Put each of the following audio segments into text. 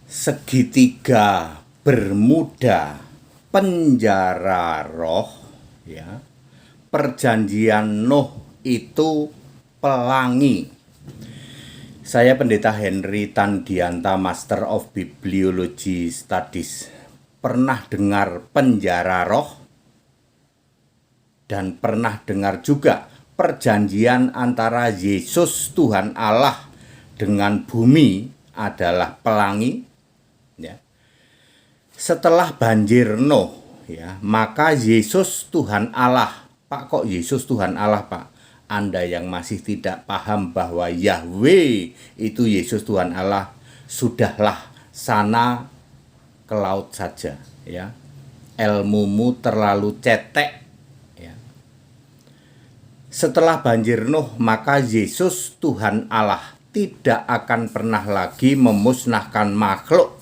segitiga Bermuda, penjara roh, ya. Perjanjian Nuh itu pelangi. Saya Pendeta Henry Tandianta, Master of Bibliology Studies. Pernah dengar penjara roh? Dan pernah dengar juga perjanjian antara Yesus Tuhan Allah dengan bumi adalah pelangi? Ya. Setelah banjir Nuh, ya, maka Yesus Tuhan Allah. Pak, kok Yesus Tuhan Allah, Pak? Anda yang masih tidak paham bahwa Yahweh itu Yesus Tuhan Allah, sudahlah sana ke laut saja, ya. Ilmumu terlalu cetek, ya. Setelah banjir Nuh, maka Yesus Tuhan Allah tidak akan pernah lagi memusnahkan makhluk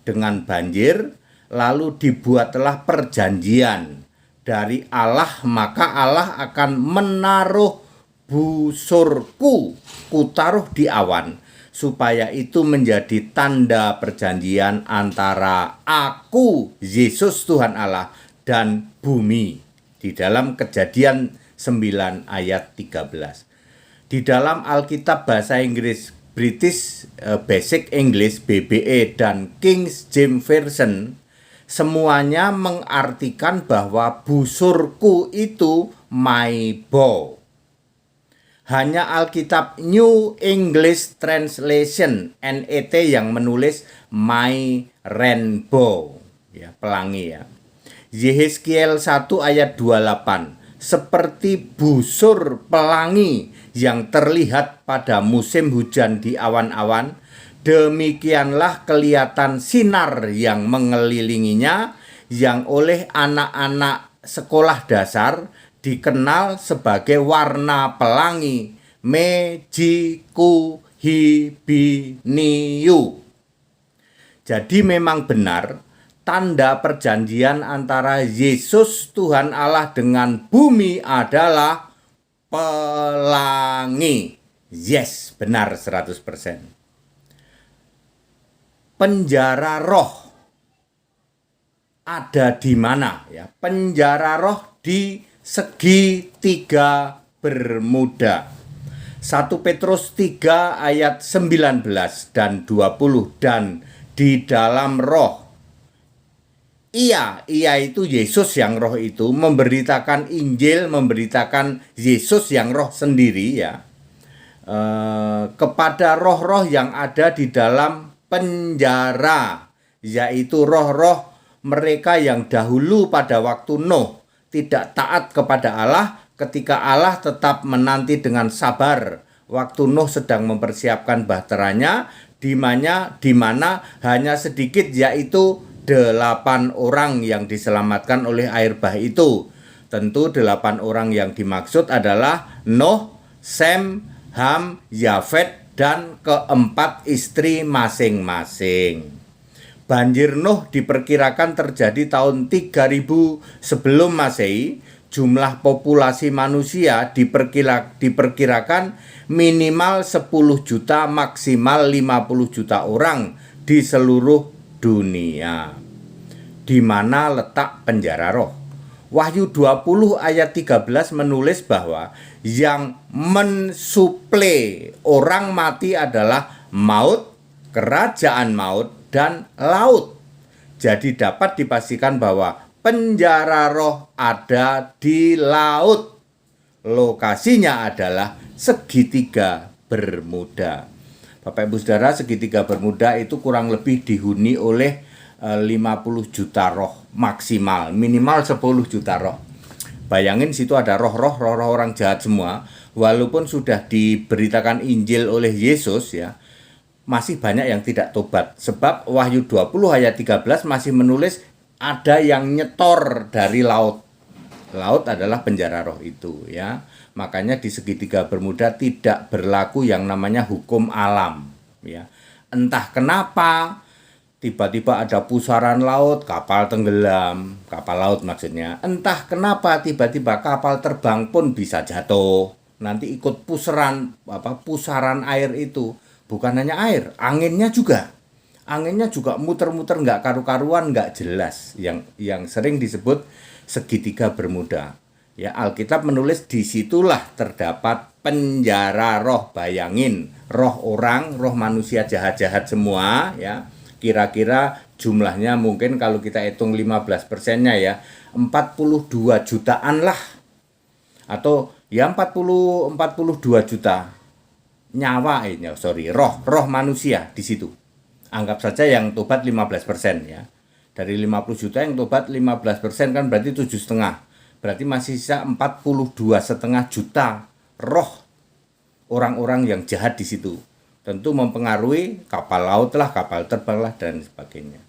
dengan banjir. Lalu dibuatlah perjanjian dari Allah, maka Allah akan menaruh busurku, kutaruh di awan, supaya itu menjadi tanda perjanjian antara aku, Yesus Tuhan Allah, dan bumi. Di dalam Kejadian 9 ayat 13. Di dalam Alkitab bahasa Inggris British Basic English BBE dan King James Version, semuanya mengartikan bahwa busurku itu my bow. Hanya Alkitab New English Translation NET yang menulis my rainbow, ya, pelangi, ya. Yehezkiel 1 ayat 28, seperti busur pelangi yang terlihat pada musim hujan di awan-awan, demikianlah kelihatan sinar yang mengelilinginya, yang oleh anak-anak sekolah dasar dikenal sebagai warna pelangi Megikuhibiniu. Jadi memang benar, tanda perjanjian antara Yesus Tuhan Allah dengan bumi adalah pelangi. Yes, benar 100%. Penjara roh ada di mana, ya? Penjara roh di segitiga Bermuda. 1 Petrus 3 ayat 19 dan 20, dan di dalam roh. Ia itu Yesus yang roh itu memberitakan Injil, memberitakan Yesus yang roh sendiri, ya, kepada roh-roh yang ada di dalam penjara, yaitu roh-roh mereka yang dahulu pada waktu Nuh tidak taat kepada Allah, ketika Allah tetap menanti dengan sabar waktu Nuh sedang mempersiapkan bahteranya, di mana hanya sedikit, yaitu 8 orang yang diselamatkan oleh air bah itu. Tentu 8 orang yang dimaksud adalah Nuh, Sem, Ham, Yafet, dan keempat istri masing-masing. Banjir Nuh diperkirakan terjadi tahun 3000 sebelum Masehi. Jumlah populasi manusia diperkirakan minimal 10 juta, maksimal 50 juta orang di seluruh dunia. Di mana letak penjara roh? Wahyu 20 ayat 13 menulis bahwa yang mensuplai orang mati adalah maut, kerajaan maut, dan laut. Jadi dapat dipastikan bahwa penjara roh ada di laut. Lokasinya adalah segitiga Bermuda. Bapak Ibu Saudara, segitiga Bermuda itu kurang lebih dihuni oleh 50 juta roh maksimal, minimal 10 juta roh. Bayangin situ ada roh-roh orang jahat semua, walaupun sudah diberitakan Injil oleh Yesus, ya, masih banyak yang tidak tobat. Sebab Wahyu 20 ayat 13 masih menulis ada yang nyetor dari laut. Laut adalah penjara roh itu, ya. Makanya di segitiga Bermuda tidak berlaku yang namanya hukum alam, ya. Entah kenapa tiba-tiba ada pusaran laut, kapal tenggelam, kapal laut maksudnya. Entah kenapa tiba-tiba kapal terbang pun bisa jatuh. Nanti ikut pusaran air itu. Bukan hanya air, anginnya juga. Anginnya juga muter-muter nggak karu-karuan, nggak jelas. Yang sering disebut segitiga Bermuda. Ya, Alkitab menulis disitulah terdapat penjara roh. Bayangin, roh orang, roh manusia jahat-jahat semua, ya. Kira-kira jumlahnya mungkin kalau kita hitung 15%-nya ya, 42 jutaan lah. Atau ya 42 juta nyawa roh manusia di situ. Anggap saja yang tobat 15% ya. Dari 50 juta yang tobat 15% kan berarti 7,5. Berarti masih sisa 42,5 juta roh orang-orang yang jahat di situ. Tentu mempengaruhi kapal laut lah, kapal terbang lah, dan sebagainya.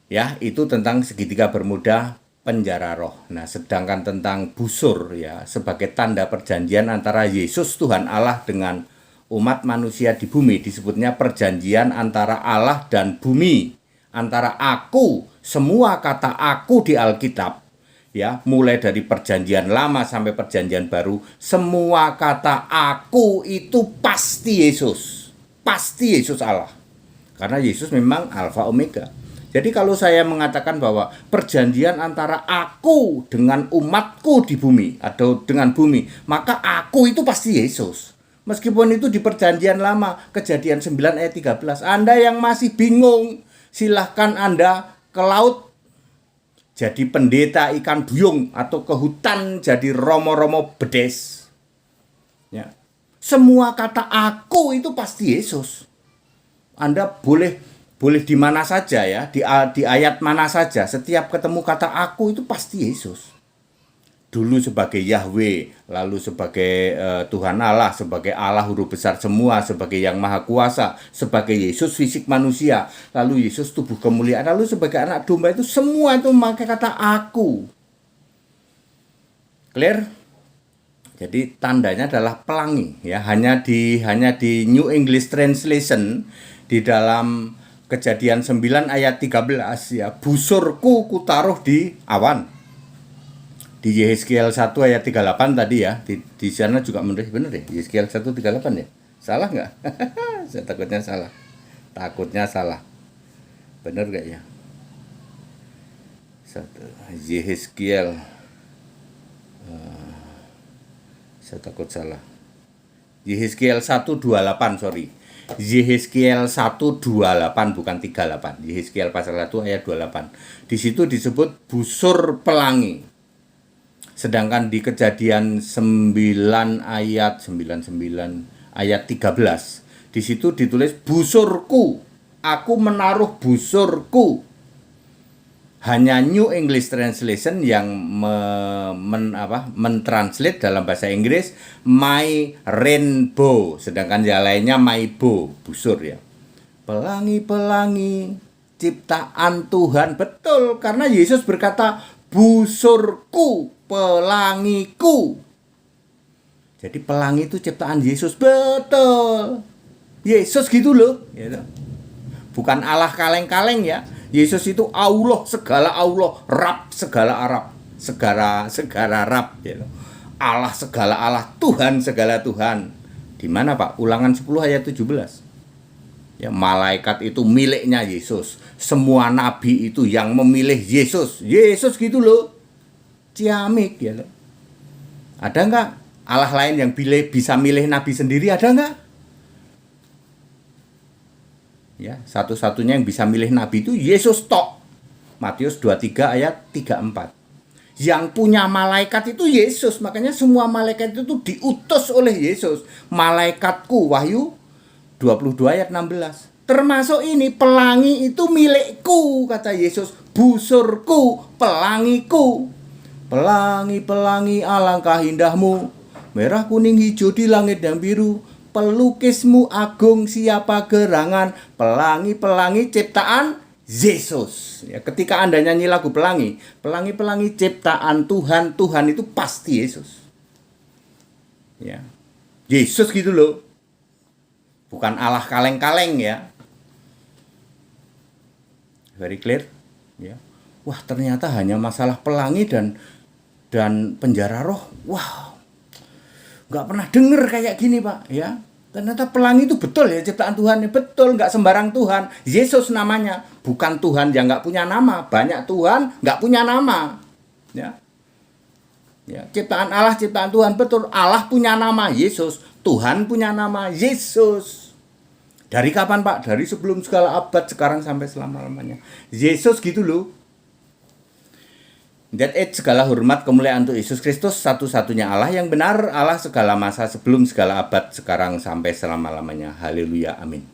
Ya, itu tentang segitiga Bermuda, penjara roh. Nah, sedangkan tentang busur ya, sebagai tanda perjanjian antara Yesus Tuhan Allah dengan umat manusia di bumi, disebutnya perjanjian antara Allah dan bumi, antara aku. Semua kata aku di Alkitab ya, mulai dari perjanjian lama sampai perjanjian baru, semua kata aku itu pasti Yesus. Pasti Yesus Allah. Karena Yesus memang Alfa Omega. Jadi kalau saya mengatakan bahwa perjanjian antara aku dengan umatku di bumi atau dengan bumi, maka aku itu pasti Yesus. Meskipun itu di perjanjian lama, Kejadian 9 ayat 13. Anda yang masih bingung, silahkan Anda ke laut jadi pendeta ikan duyung atau ke hutan jadi romo-romo bedes. Ya. Semua kata aku itu pasti Yesus. Anda boleh di mana saja ya, di ayat mana saja, setiap ketemu kata aku itu pasti Yesus. Dulu sebagai Yahweh, lalu sebagai Tuhan Allah, sebagai Allah huruf besar semua, sebagai yang maha kuasa, sebagai Yesus fisik manusia, lalu Yesus tubuh kemuliaan, lalu sebagai anak domba, itu semua itu memakai kata aku. Clear? Jadi tandanya adalah pelangi ya, hanya di New English Translation di dalam Kejadian 9 ayat 13 ya, busurku kutaruh di awan. Di Yehezkiel 1 ayat 38 tadi ya, di sana juga benar ya, Yehezkiel 1:38 ya. Salah nggak? Saya takutnya salah. Benar nggak ya? Yehezkiel, saya takut salah. Yehezkiel 1:28, sorry. Yehezkiel 1:28 bukan 38. Yehezkiel pasal 1 ayat 28. Di situ disebut busur pelangi. Sedangkan di Kejadian 9 ayat 13, di situ ditulis busurku. Aku menaruh busurku. Hanya New English Translation yang mentranslate dalam bahasa Inggris my rainbow, sedangkan yang lainnya my bow, busur ya. Pelangi-pelangi ciptaan Tuhan, betul, karena Yesus berkata busurku, pelangiku. Jadi pelangi itu ciptaan Yesus, betul. Yesus gitu loh, gitu. Bukan Allah kaleng-kaleng ya. Yesus itu Allah, segala Allah, Rab, segala Arab, segala Rab, gitu. Allah segala Allah, Tuhan segala Tuhan. Di mana Pak? Ulangan 10 ayat 17. Ya, malaikat itu miliknya Yesus. Semua nabi itu yang memilih Yesus. Yesus gitu loh. Ciamik ya. Ada enggak Allah lain yang bisa milih nabi sendiri, ada enggak? Ya, satu-satunya yang bisa milih nabi itu Yesus tok. Matius 23 ayat 34. Yang punya malaikat itu Yesus, makanya semua malaikat itu diutus oleh Yesus. Malaikatku, Wahyu 22 ayat 16. Termasuk ini, pelangi itu milikku, kata Yesus. Busurku, pelangiku. Pelangi-pelangi alangkah indahmu, merah kuning hijau di langit yang biru. Pelukismu agung siapa gerangan. Pelangi-pelangi ciptaan Yesus. Ya, ketika Anda nyanyi lagu pelangi, pelangi-pelangi ciptaan Tuhan, Tuhan itu pasti Yesus. Ya. Yesus gitu loh. Bukan Allah kaleng-kaleng ya. Very clear? Ya. Wah, ternyata hanya masalah pelangi dan penjara roh. Wah. Nggak pernah denger kayak gini Pak ya. Ternyata pelangi itu betul ya ciptaan Tuhan, betul, nggak sembarang Tuhan. Yesus namanya, bukan Tuhan yang nggak punya nama. Banyak Tuhan nggak punya nama. Ya, ya, ciptaan Allah, ciptaan Tuhan, betul. Allah punya nama, Yesus. Tuhan punya nama, Yesus. Dari kapan Pak? Dari sebelum segala abad, sekarang sampai selama-lamanya. Yesus gitu loh. That it, segala hormat kemuliaan untuk Yesus Kristus, satu-satunya Allah yang benar, Allah segala masa, sebelum segala abad, sekarang sampai selama-lamanya. Haleluya, amin.